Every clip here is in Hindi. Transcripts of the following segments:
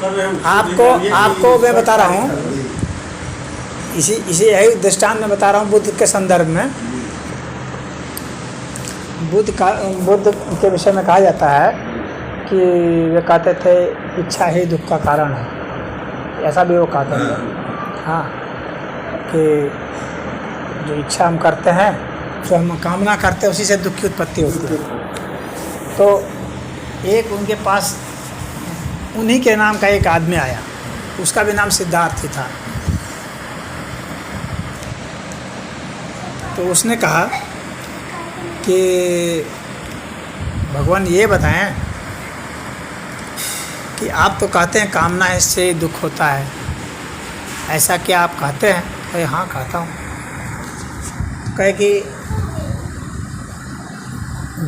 आपको मैं बता रहा हूँ, इसी यही दृष्टांत में बता रहा हूँ बुद्ध के संदर्भ में। बुद्ध के विषय में कहा जाता है कि वे कहते थे इच्छा ही दुख का कारण है, ऐसा भी वो कहते थे। हाँ, कि जो इच्छा हम करते हैं, जो हम कामना करते हैं, उसी से दुख की उत्पत्ति होती है। तो एक उनके पास उन्हीं के नाम का एक आदमी आया, उसका भी नाम सिद्धार्थ ही था। तो उसने कहा कि भगवान ये बताएं कि आप तो कहते हैं कामना इससे दुख होता है, ऐसा क्या आप कहते हैं? अरे हाँ कहता हूँ। कहे कि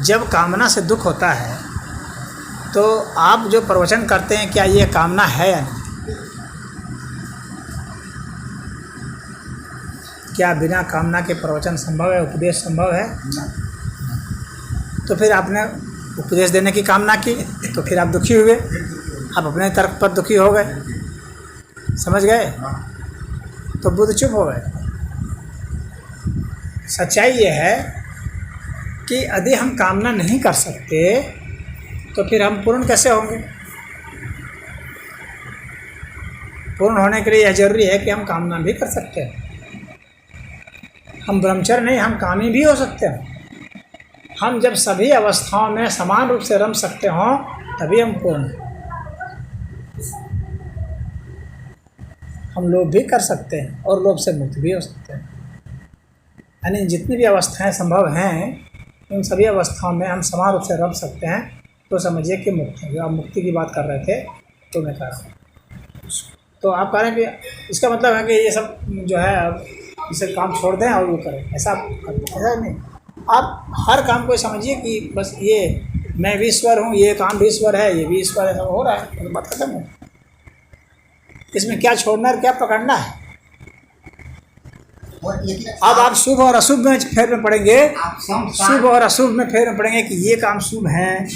जब कामना से दुख होता है तो आप जो प्रवचन करते हैं क्या ये कामना है या नहीं? क्या बिना कामना के प्रवचन संभव है, उपदेश संभव है? तो फिर आपने उपदेश देने की कामना की तो फिर आप दुखी हुए, आप अपने तर्क पर दुखी हो गए, समझ गए? तो बुद्ध चुप हो गए। सच्चाई ये है कि यदि हम कामना नहीं कर सकते तो फिर हम पूर्ण कैसे होंगे? पूर्ण होने के लिए यह जरूरी है कि हम कामना भी कर सकते हैं। हम ब्रह्मचर्य नहीं, हम कामी भी हो सकते हैं। हम जब सभी अवस्थाओं में समान रूप से रम सकते हों तभी हम पूर्ण हैं। हम लोभ भी कर सकते हैं और लोभ से मुक्त भी हो सकते हैं। यानी जितनी भी अवस्थाएं संभव हैं, उन सभी अवस्थाओं में हम समान रूप से रम सकते हैं, तो समझिए कि मुक्त हैं। जो आप मुक्ति की बात कर रहे थे तो मैं कह रहा हूँ। तो आप कह रहे हैं कि इसका मतलब है कि ये सब जो है इसे काम छोड़ दें और वो करें, ऐसा नहीं। आप हर काम को समझिए कि बस ये मैं भी ईश्वर हूँ, ये काम भी ईश्वर है, ये भी ईश्वर है, सब हो रहा है, तो बात खत्म है। इसमें क्या छोड़ना है, क्या पकड़ना है? अब आप शुभ और अशुभ में फेर में पड़ेंगे, शुभ और अशुभ में फेर में पड़ेंगे कि ये काम शुभ है,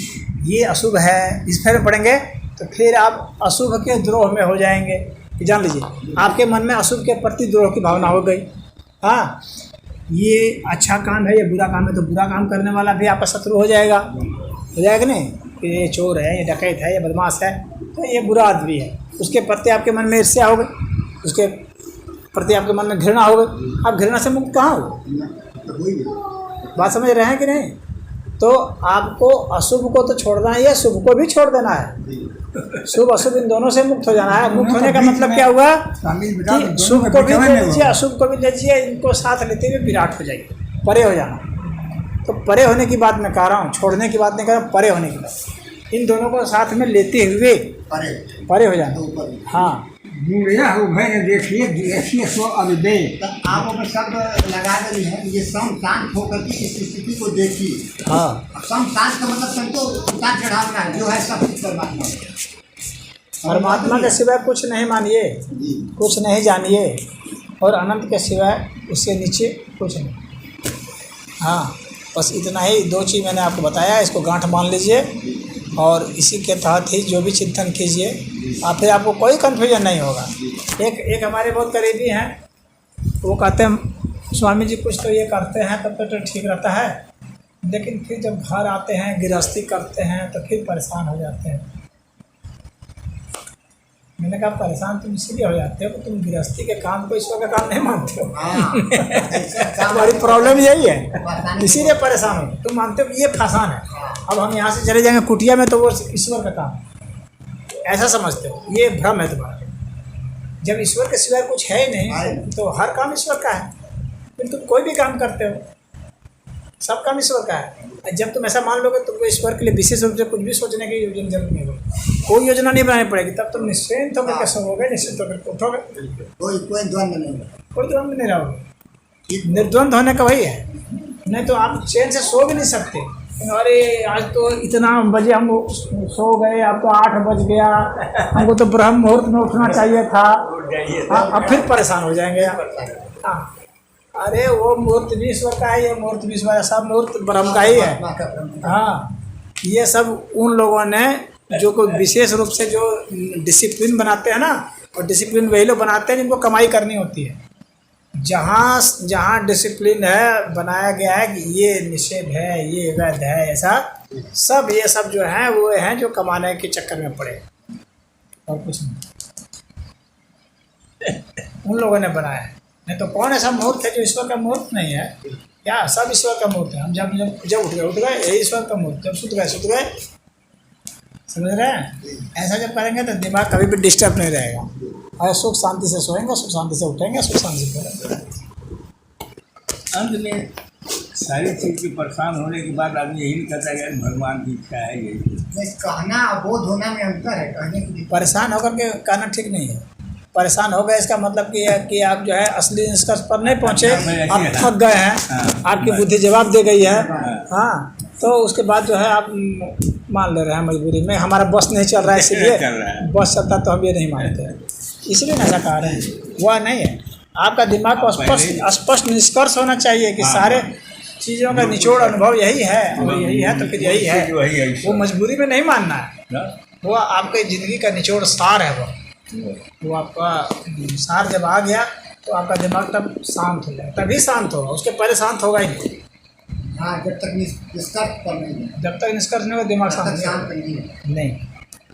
ये अशुभ है, इस फेर में पड़ेंगे तो फिर आप अशुभ के द्रोह में हो जाएंगे। जान लीजिए, आपके मन में अशुभ के प्रति द्रोह की भावना हो गई। हाँ, ये अच्छा काम है, ये बुरा काम है, तो बुरा काम करने वाला भी आपका शत्रु हो जाएगा नहीं? कि ये चोर है, ये डकैत है, ये बदमाश है, तो ये बुरा आदमी है। उसके प्रति आपके मन में ईर्ष्या हो गई, उसके प्रति आपके मन में घृणा हो गई। आप घृणा से मुक्त कहाँ हो? बात समझ रहे हैं कि नहीं? तो आपको अशुभ को तो छोड़ना ही है, शुभ को भी छोड़ देना है। शुभ अशुभ इन दोनों से मुक्त हो जाना है। मुक्त होने का मतलब क्या हुआ कि शुभ को भी ले लीजिए, अशुभ को भी ले लीजिए, इनको साथ लेते हुए विराट हो जाइए, परे हो जाना। तो परे होने की बात मैं कह रहा हूँ, छोड़ने की बात नहीं कर रहा हूँ, परे होने की बात। इन दोनों को साथ में लेते हुए परे हो जाना। हाँ, देखिए सो अविदे आप शब्द लगा रही हैं, ये सम शांत होकर की इस स्थिति को देखिए। हाँ, सम शांत का मतलब संतो उतार चढ़ाव है, जो है सब कुछ परमात्मा। परमात्मा के सिवाय कुछ नहीं मानिए, कुछ नहीं जानिए, और अनंत के सिवाय उससे नीचे कुछ नहीं। हाँ, बस इतना ही दो चीज़ मैंने आपको बताया, इसको गांठ मान लीजिए और इसी के तहत ही जो भी चिंतन कीजिए, फिर आपको कोई कन्फ्यूजन नहीं होगा। एक हमारे बहुत करीबी हैं, वो कहते हैं स्वामी जी कुछ तो ये करते हैं तब तो ठीक रहता है, लेकिन फिर जब घर आते हैं, गृहस्थी करते हैं तो फिर परेशान हो जाते हैं। मैंने कहा परेशान तुम इसीलिए हो जाते हो कि तुम गृहस्थी के काम को ईश्वर का काम नहीं मानते हो। तुम्हारी प्रॉब्लम यही है, इसीलिए परेशान हो। तुम मानते हो कि ये फसान है, अब हम यहाँ से चले जाएंगे कुटिया में तो वो ईश्वर का काम, ऐसा समझते हो। ये भ्रम है तुम्हारा। जब ईश्वर के सिवाय कुछ है ही नहीं तो हर काम ईश्वर का है। फिर तुम कोई भी काम करते हो, सब काम ईश्वर का है। जब तुम ऐसा मान लोगे तुमको ईश्वर के लिए विशेष रूप से कुछ भी सोचने की जरूरत नहीं होगी, कोई योजना नहीं बनानी पड़ेगी। तब तुम निश्चिंत होकर कैसे होगे, निश्चिंत होकर उठोगे, कोई द्वंद्व नहीं, कोई द्वंद्व नहीं रहोगे। निर्द्वंद होने का वही है। नहीं तो आप चैन से सो भी नहीं सकते। अरे आज तो इतना बजे हम सो गए, अब तो 8 बज गया, हमको तो ब्रह्म मुहूर्त में उठना चाहिए था। अब फिर परेशान हो जाएंगे। हाँ, अरे वो मुहूर्त भी ईश्वर का है, ये मुहूर्त भी ईश्वर है, सब मुहूर्त ब्रह्म का ही है। हाँ, ये सब उन लोगों ने जो कोई विशेष रूप से जो डिसिप्लिन बनाते हैं ना, और डिसिप्लिन वही लोग बनाते हैं जिनको कमाई करनी होती है। जहाँ जहाँ डिसिप्लिन है, बनाया गया है कि ये निषेध है, ये वैध है, ऐसा सब ये सब जो हैं वो हैं जो कमाने के चक्कर में पड़े, और कुछ नहीं। उन लोगों ने बनाया है। नहीं तो कौन ऐसा मुहूर्त है जो ईश्वर का मुहूर्त नहीं है? क्या सब ईश्वर का मुहूर्त है। हम जब जब जब उठ गए यही ईश्वर का मुहूर्त, जब सुध गए, समझ रहे हैं? ऐसा जब करेंगे तो दिमाग कभी भी डिस्टर्ब नहीं रहेगा, और सुख शांति से सोएंगे, सुख शांति से उठेंगे, सुख शांति से करेंगे। अंत में सारी चीज़ के परेशान होने के बाद आदमी यही नहीं कहता यार भगवान की इच्छा है यही। नहीं, कहना बोध होना में अंतर है। कहने की परेशान होकर के कहना ठीक नहीं है। परेशान हो गए इसका मतलब कि आप जो है असली निष्कर्ष पर नहीं पहुँचे, आप थक गए हैं, आपकी बुद्धि जवाब दे गई है, हाँ, तो उसके बाद जो है आप मान ले रहे हैं मजबूरी में, हमारा बस नहीं चल रहा है, इसलिए बस चलता तो हम ये नहीं मानते, इसलिए ऐसा कह रहे हैं। वह नहीं है, आपका दिमाग को स्पष्ट निष्कर्ष होना चाहिए कि सारे चीज़ों का निचोड़ अनुभव यही है, और यही है तो फिर यही है। वो मजबूरी में नहीं मानना है, वो आपके ज़िंदगी का निचोड़ सार है। वो आपका सार जब आ गया तो आपका दिमाग तब शांत हो जाए, तभी शांत होगा, उसके पहले शांत होगा ही नहीं। हाँ, जब तक निष्कर्ष पर नहीं है, जब तक निष्कर्ष नहीं होगा दिमाग शांत नहीं।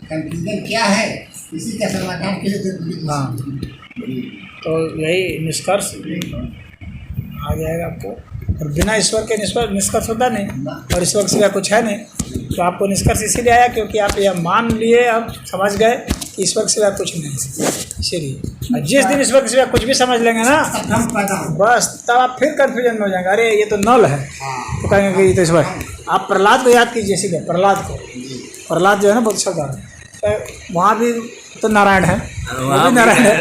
कंफ्यूजन क्या है, इसी का समाधान के लिए हाँ, तो यही निष्कर्ष आ जाएगा आपको। और बिना ईश्वर के निष्कर्ष होता नहीं, और ईश्वर के सिवा कुछ है नहीं। तो आपको निष्कर्ष इसीलिए आया क्योंकि आप यह मान लिए, आप समझ गए कि ईश्वर के सिवा कुछ नहीं, इसीलिए। जिस दिन ईश्वर के सिवा कुछ भी समझ लेंगे ना, बस तब आप फिर कन्फ्यूजन में हो जाएंगे, अरे ये तो नल है, तो कहेंगे कि ये तो ईश्वर। आप प्रहलाद को याद कीजिए, सीधे प्रहलाद जो है ना बहुत अच्छा, तो वहाँ भी तो नारायण है, वो भी नारायण है,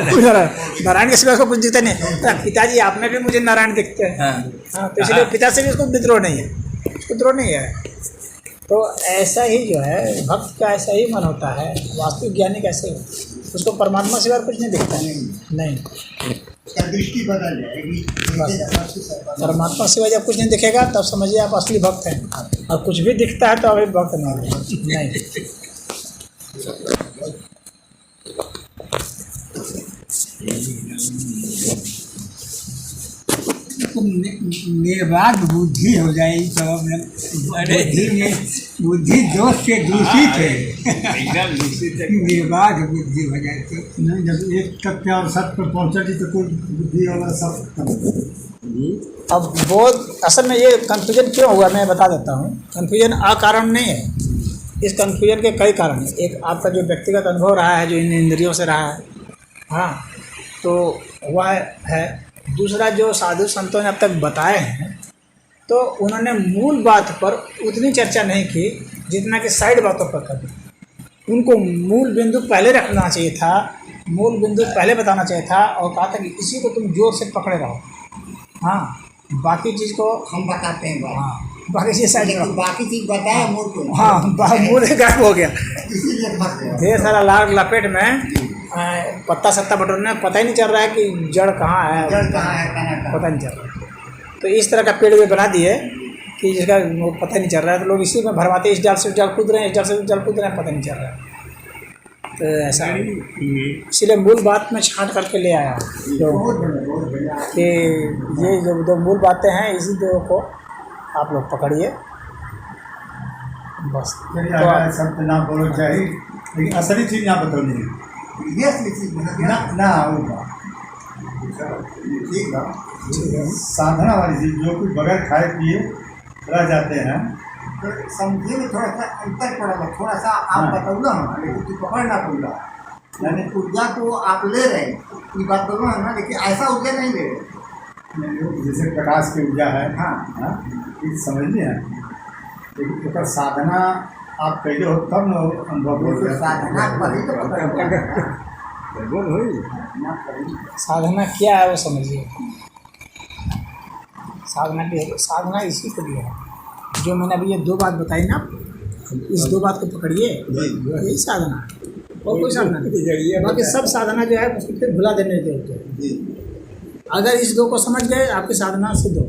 नारायण के सिवा उसको कुछ दिखता नहीं। तो पिताजी आप में भी मुझे नारायण दिखते हैं, हाँ, तो इसलिए पिता से भी उसको विद्रोह नहीं है, उसको द्रोह नहीं है। तो ऐसा ही जो है भक्त का ऐसा ही मन होता है, वास्तविक ज्ञानी कैसे हो, उसको परमात्मा सिवा कुछ नहीं दिखता नहीं, दृष्टि बदल जाएगी। परमात्मा सिवा जब कुछ नहीं दिखेगा तब समझिए आप असली भक्त हैं, और कुछ भी दिखता है तो अभी भक्त नहीं। निर्बाध बुद्धि हो जाएगी तो अपने बुद्धि दोष से दूषित है, निर्बाध बुद्धि हो जाए तो नहीं, जब एक तथ्य और सत्य पर पहुँचेगी तो कोई बुद्धि वाला सब। अब बोध असल में ये कन्फ्यूजन क्यों हुआ मैं बता देता हूँ। कन्फ्यूजन अकारण नहीं है, इस कन्फ्यूजन के कई कारण हैं। एक आपका जो व्यक्तिगत अनुभव रहा है, जो इन इंद्रियों से रहा है, हाँ, तो वह है। दूसरा जो साधु संतों ने अब तक बताए हैं, तो उन्होंने मूल बात पर उतनी चर्चा नहीं की जितना कि साइड बातों पर कर दी। उनको मूल बिंदु पहले रखना चाहिए था, मूल बिंदु पहले बताना चाहिए था, और कहा था कि इसी को तुम जोर से पकड़े रहो, हाँ, बाकी चीज़ को हम बताते हैं, हाँ, बाकी चीज़ साइड में, बाकी चीज़ बताया मूल को, हाँ, मूल गायब हो गया, इसीलिए ढेर सारा लाग लपेट में पत्ता सत्ता बटोरने में पता ही नहीं चल रहा है कि जड़ कहाँ है, पता नहीं चल रहा है। तो इस तरह का पेड़ भी बना दिए कि जिसका वो पता नहीं चल रहा है, तो लोग इसी में भरमाते, इस जाल से उस जाल कूद रहे हैं, इस जाल से उस जाल कूद रहे हैं, पता नहीं चल रहा है। तो ऐसा इसीलिए मूल बात में छांट करके ले आया कि ये जो दो मूल बातें हैं, इसी दो को आप लोग पकड़िए बस। तो सब ना बोलो चाहिए, लेकिन असली चीज़ ना बताओ ना होगा, ठीक है। साधना वाली चीज़ जो कुछ बगैर खाए पिए रह जाते हैं, तो समझे में थोड़ा सा अंतर पड़ेगा, थोड़ा सा आप बताऊँगा ना, लेकिन तू पकड़ना पड़ेगा। यानी ऊर्जा को आप ले रहे हैं, ये बात बोलो है ना, लेकिन ऐसा ऊर्जा नहीं ले रहे, जैसे प्रकाश की ऊर्जा है, हाँ, समझ लिया। लेकिन तो साधना आप पहले हो तब न साधना साधना क्या है वो समझिए। साधना इसी को दिया है जो मैंने अभी ये दो बात बताई ना, इस दो बात को पकड़िए, यही साधना है, और कोई साधना नहीं। बाकी सब साधना जो है उसको फिर भुला देने देते हैं। अगर इस दो को समझ गए आपकी साधना सिद्ध हो,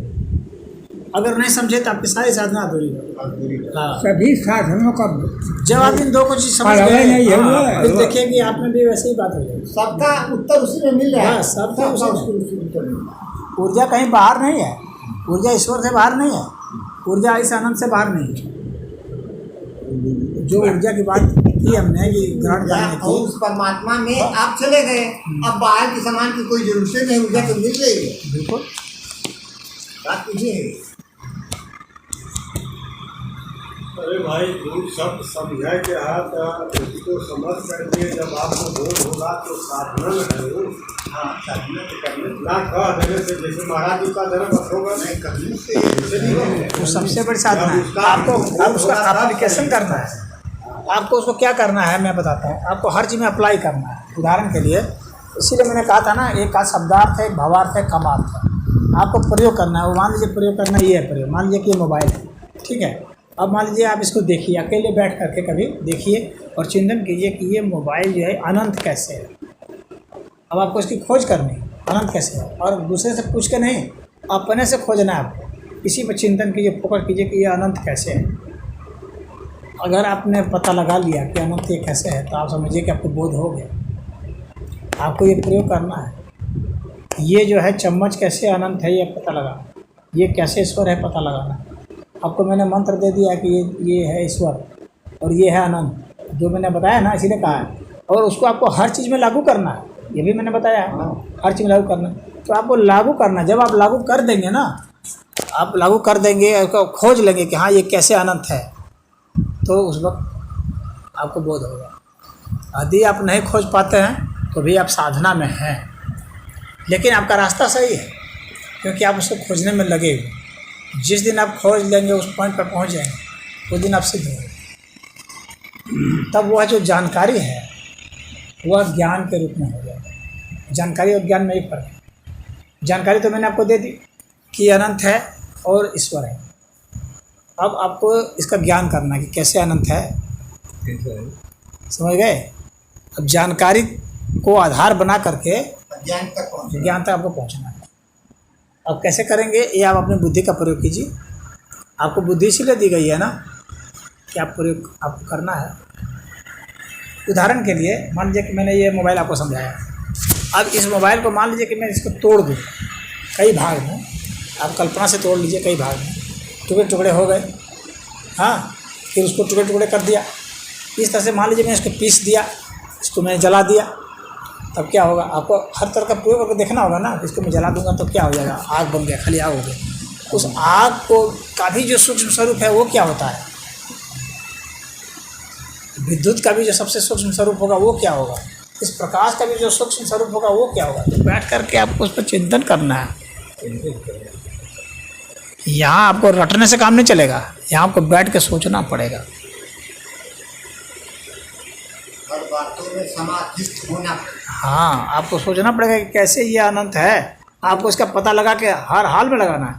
अगर नहीं समझे तो आपकी सारी साधना अधूरी है। हाँ, सभी साधनों का जब आप इन दो को चीज समझ अलग गए, नहीं है, हाँ, वो- फिर देखिए कि आप में भी वैसे ही बात हो जाएगी। सबका उत्तर उसी में मिल रहा है। हाँ, सबका उसी में। उसी उत्तर मिल रहा है। ऊर्जा कहीं बाहर नहीं है, ऊर्जा ईश्वर से बाहर नहीं है, ऊर्जा इस आनंद से बाहर नहीं है। जो ऊर्जा की बात की हमने कि ग्रहण करने और की, उस परमात्मा में आप चले गए, अब बाहर के सामान की कोई जरूरत नहीं, ऊर्जा तो मिल रही है। बिल्कुल बात ये है। अरे भाई जो शब्द समझाए के हाथ उसको समझ करके जब आपको बोध होगा तो साधना में है वो। हाँ, साधना तो करने ना कह देने से जैसे महाराज जी का जन्म होगा नहीं करने से वैसे नहीं होगा। वो सबसे बड़ी साधना है। आपको आप उसका एप्लीकेशन करना है। आपको उसको क्या करना है मैं बताता हूँ। आपको हर चीज़ में अप्लाई करना है। उदाहरण के लिए इसीलिए मैंने कहा था ना, एक का शब्दार्थ है, एक भावार्थ है, कमार्थ है। आपको प्रयोग करना है। वो मान लीजिए प्रयोग करना ये है, प्रयोग मान लीजिए कि ये मोबाइल है, ठीक है। अब मान लीजिए आप इसको देखिए, अकेले बैठ करके कभी देखिए और चिंतन कीजिए कि ये मोबाइल जो है अनंत कैसे है। अब आपको इसकी खोज करनी है, अनंत कैसे है, और दूसरे से पूछ के नहीं, अपने से खोजना है आपको। इसी पर चिंतन कीजिए, फोकस कीजिए कि ये अनंत कैसे है। अगर आपने पता लगा लिया कि अनंत ये कैसे है, तो आप समझिए कि आपको बोध हो गया। आपको ये प्रयोग करना है। ये जो है चम्मच कैसे अनंत है ये पता लगाना, ये कैसे ईश्वर है पता लगाना। आपको मैंने मंत्र दे दिया कि ये है ईश्वर और ये है अनंत, जो मैंने बताया ना, इसीलिए कहा है। और उसको आपको हर चीज़ में लागू करना है, ये भी मैंने बताया है, हर चीज़ में लागू करना। तो आपको लागू करना, जब आप लागू कर देंगे ना, आप लागू कर देंगे, उसको खोज लेंगे कि हाँ ये कैसे अनंत है, तो उस वक्त आपको बोध होगा। यदि आप नहीं खोज पाते हैं तो भी आप साधना में हैं, लेकिन आपका रास्ता सही है, क्योंकि आप उसको खोजने में लगे हुए। जिस दिन आप खोज लेंगे, उस पॉइंट पर पहुंच जाएंगे, उस दिन आप सिद्ध होंगे। तब वह जो जानकारी है वह ज्ञान के रूप में हो जाएगा। जानकारी और ज्ञान में एक फर्क है। जानकारी तो मैंने आपको दे दी कि अनंत है और ईश्वर है। अब आपको इसका ज्ञान करना है कि कैसे अनंत है, समझ गए। अब जानकारी को आधार बना करके ज्ञान तक पहुँचे। ज्ञान तक आपको पहुंचना है। अब कैसे करेंगे, ये आप अपनी बुद्धि का प्रयोग कीजिए। आपको बुद्धि इसीलिए दी गई है ना कि आप प्रयोग आपको करना है। उदाहरण के लिए मान लीजिए कि मैंने ये मोबाइल आपको समझाया। अब इस मोबाइल को मान लीजिए कि मैं इसको तोड़ दूँ कई भाग में, आप कल्पना से तोड़ लीजिए, कई भाग में टुकड़े टुकड़े हो गए। हाँ, फिर उसको टुकड़े टुकड़े कर दिया। इस तरह से मान लीजिए मैं इसको पीस दिया, इसको मैंने जला दिया, तब क्या होगा। आपको हर तरह का प्रयोग करके देखना होगा ना। इसको मैं जला दूंगा तो क्या हो जाएगा, आग बन गया, खाली आग हो गया। उस आग को का भी जो सूक्ष्म स्वरूप है वो क्या होता है, विद्युत का भी जो सबसे सूक्ष्म स्वरूप होगा वो क्या होगा, इस प्रकाश का भी जो सूक्ष्म स्वरूप होगा वो क्या होगा। तो बैठ करके आपको उस पर चिंतन करना है। यहाँ आपको रटने से काम नहीं चलेगा, यहाँ आपको बैठ के सोचना पड़ेगा। हर बातों में समाधिस्थ होना पड़ेगा। हाँ, आपको सोचना पड़ेगा कि कैसे ये अनंत है। आपको इसका पता लगा के हर हाल में लगाना है।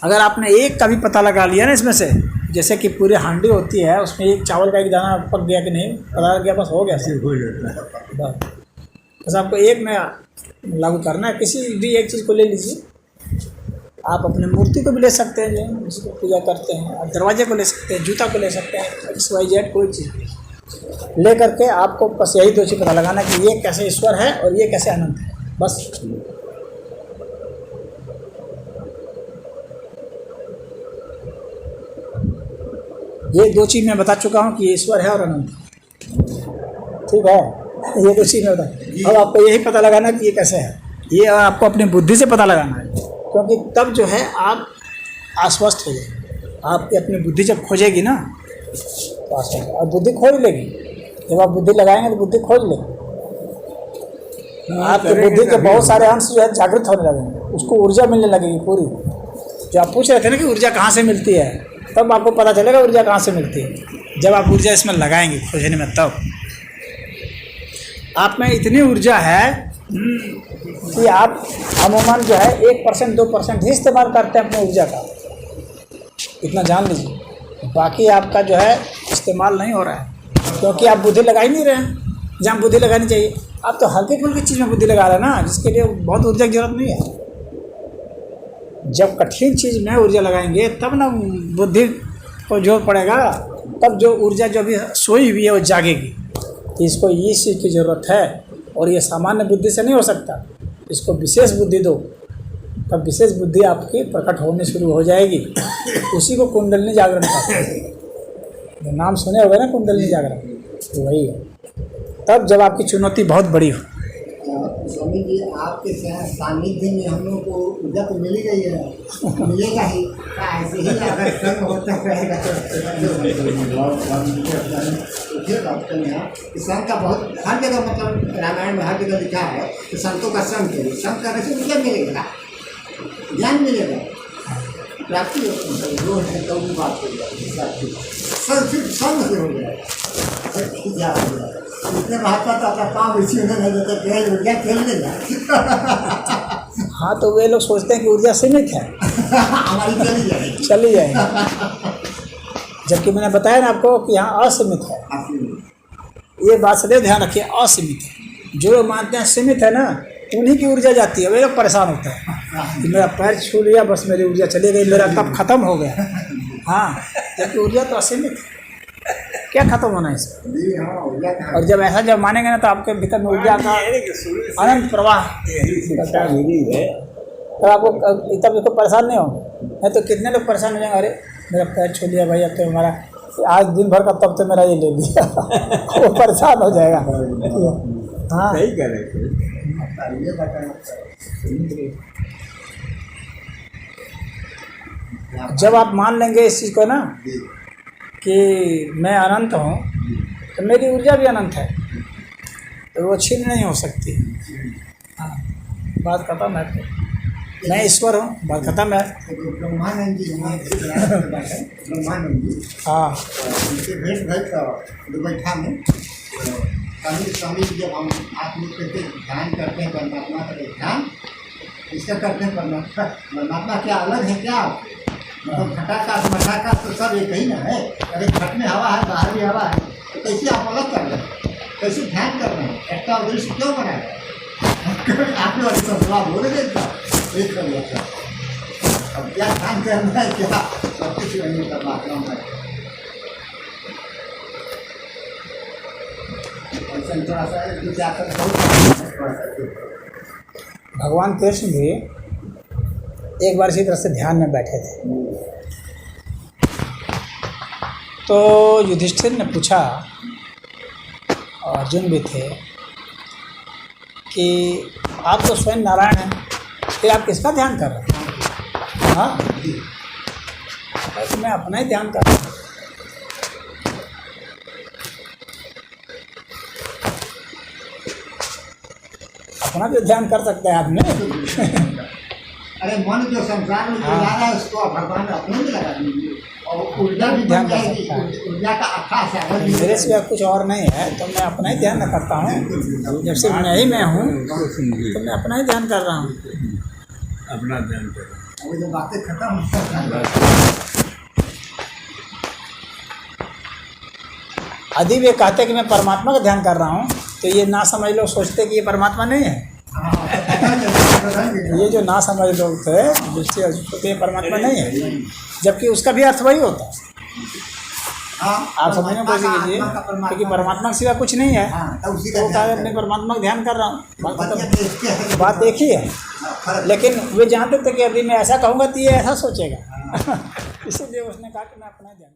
अगर आपने एक का भी पता लगा लिया ना इसमें से, जैसे कि पूरी हांडी होती है, उसमें एक चावल का एक दाना पक गया कि नहीं, पता लग गया, बस हो गया, सिर्फ हो जाता है। बस आपको एक में लागू करना है। किसी भी एक चीज़ को ले लीजिए। आप अपने मूर्ति को भी ले सकते हैं, जो जिसको पूजा करते हैं, आप दरवाजे को ले सकते हैं, जूता को ले सकते हैं, XYZ कोई चीज़ ले करके आपको बस यही दो चीज़ पता लगाना कि ये कैसे ईश्वर है और ये कैसे अनंत है, बस। ये दो चीज़ मैं बता चुका हूँ कि ये ईश्वर है और अनंत है, ठीक है। ये दो चीज़ मैं बता, अब आपको यही पता लगाना कि ये कैसे है। ये आपको अपनी बुद्धि से पता लगाना है, क्योंकि तब जो है आप आश्वस्त हो जाएंगे। आपकी अपनी बुद्धि जब खोजेगी ना तो आश्वस्त, और बुद्धि खोज लेगी। जब आप बुद्धि लगाएंगे तो बुद्धि खोज लेगी। आपकी बुद्धि के बहुत सारे अंश जो है जागृत होने लगेंगे, उसको ऊर्जा मिलने लगेगी पूरी। जो आप पूछ रहे थे ना कि ऊर्जा कहाँ से मिलती है, तब आपको पता चलेगा ऊर्जा कहाँ से मिलती है। जब आप ऊर्जा इसमें लगाएंगे खोजने में, तब आप में इतनी ऊर्जा है कि आप अमूमन जो है 1% 2% ही इस्तेमाल करते हैं अपनी ऊर्जा का। इतना जान लीजिए, बाकी आपका जो है इस्तेमाल नहीं हो रहा है, क्योंकि आप बुद्धि लगा ही नहीं रहे हैं जहाँ बुद्धि लगानी चाहिए। आप तो हल्की फुल्की चीज़ में बुद्धि लगा रहे हैं ना, जिसके लिए बहुत ऊर्जा की जरूरत नहीं है। जब कठिन चीज़ में ऊर्जा लगाएंगे तब ना बुद्धि को जोर पड़ेगा, तब जो ऊर्जा जो अभी सोई हुई है वो जागेगी कि इसको ये चीज़ की ज़रूरत है और ये सामान्य बुद्धि से नहीं हो सकता, इसको विशेष बुद्धि दो, तब विशेष बुद्धि आपकी प्रकट होने शुरू हो जाएगी। उसी को कुंडलिनी जागरण कहते हैं। नाम सुने होगा ना कुंडलिनी जागरण, तो वही है। तब जब आपकी चुनौती बहुत बड़ी हो। स्वामी जी आपके सानिध्य में हम लोग को ऊर्जा तो मिल गई है, मिलेगा ही, ऐसे ही अगर कर्म होता रहेगा तो संत का बहुत हर जगह, मतलब रामायण में हर जगह लिखा है कि संतों का संग करिए, संग करने से ऊर्जा मिलेगा, ज्ञान मिलेगा, प्राप्ति होगी, बात हो जाएगी, संग से हो जाएगा। इतने महत्व था काम इसी में नहीं देते, खेल ऊर्जा खेल लेगा। हाँ, तो वे लोग सोचते हैं कि ऊर्जा सीमित है, हमारी चली जाएगी, जबकि मैंने बताया ना आपको कि यहाँ असीमित है। ये बात सदैव ध्यान रखिए, असीमित है। जो लोग मानते हैं सीमित है ना, उन्हीं की ऊर्जा जाती है, वे लोग परेशान होते हैं कि मेरा पैर छू लिया, बस मेरी ऊर्जा चली गई, मेरा कब खत्म हो गया। हाँ, जबकि ऊर्जा तो असीमित है, क्या खत्म होना है इसका। और जब ऐसा जब मानेंगे ना, तो आपके भीतर में ऊर्जा का अनंत प्रवाह है, तो आपको तब इसको परेशान नहीं होंगे। नहीं तो कितने लोग परेशान हो जाएंगे, अरे मेरा पैर छू लिया भाई, अब तो हमारा आज दिन भर का तब तो मेरा ये ले लिया। वो परेशान हो जाएगा। हाँ, सही कह रहे थे। जब आप मान लेंगे इस चीज़ को ना कि मैं अनंत हूँ, तो मेरी ऊर्जा भी अनंत है, तो वो छीन नहीं हो सकती। हाँ, बात खत्म है। मैं ईश्वर हूँ, बात खत्म है। ब्रह्मानंद जी ब्रह्मानंद जी, हाँ, उनसे भेंट भइल तो बैठा में स्वामी जी, जब हम आप लोग कहते ध्यान करते हैं परमात्मा का ध्यान, इसका करते हैं परमात्मा क्या अलग है क्या? मतलब घटाकाश मठाकाश तो सब एक ही ना है। अगर घट में हवा है, बाहर भी हवा है, तो कैसे आप अलग कर रहे हैं, कैसे ध्यान कर रहे हैं? एकता उद्देश्य क्यों बनाया? आपने वाली सवाल बोले देता एक कर लिया, अब क्या ध्यान करना है, क्या सब कुछ नहीं परमात्मा में। थोड़ा सा भगवान कृष्ण भी एक बार इसी तरह से ध्यान में बैठे थे, तो युधिष्ठिर ने पूछा, और अर्जुन भी थे, कि आप तो स्वयं नारायण हैं, फिर आप किसका ध्यान कर रहे हैं? हाँ, तो मैं अपना ही ध्यान कर रहा हूँ। अपना भी ध्यान कर सकते हैं आदमी। अरे मन जो संसार में लगा रहा है, उसको भगवान अपने में लगा दीजिए, और ऊर्जा भी बन जाएगी, ऊर्जा का अच्छा साधन। मेरे सिवा कुछ और नहीं है, तो मैं अपना ही ध्यान करता हूँ। जब सिर्फ मैं ही मैं हूँ, तो मैं अपना ही ध्यान कर रहा हूँ। अपना ध्यान करो। वो जो बातें खत्म हो, यदि वे कहते कि मैं परमात्मा का ध्यान कर रहा हूँ, तो ये ना समझ लोग सोचते कि ये परमात्मा नहीं है। ये जो ना समझ लोग थे, जिससे ये परमात्मा नहीं है, जबकि उसका भी अर्थ वही होता है। आप समझने की कोशिश कीजिए, क्योंकि परमात्मा के सिवा कुछ नहीं है, तो कहा मैं परमात्मा का ध्यान कर रहा हूँ, बात एक ही है। लेकिन वे जानते थे कि अभी मैं ऐसा कहूँगा तो ये ऐसा सोचेगा। इसलिए उसने कहा कि मैं अपना ध्यान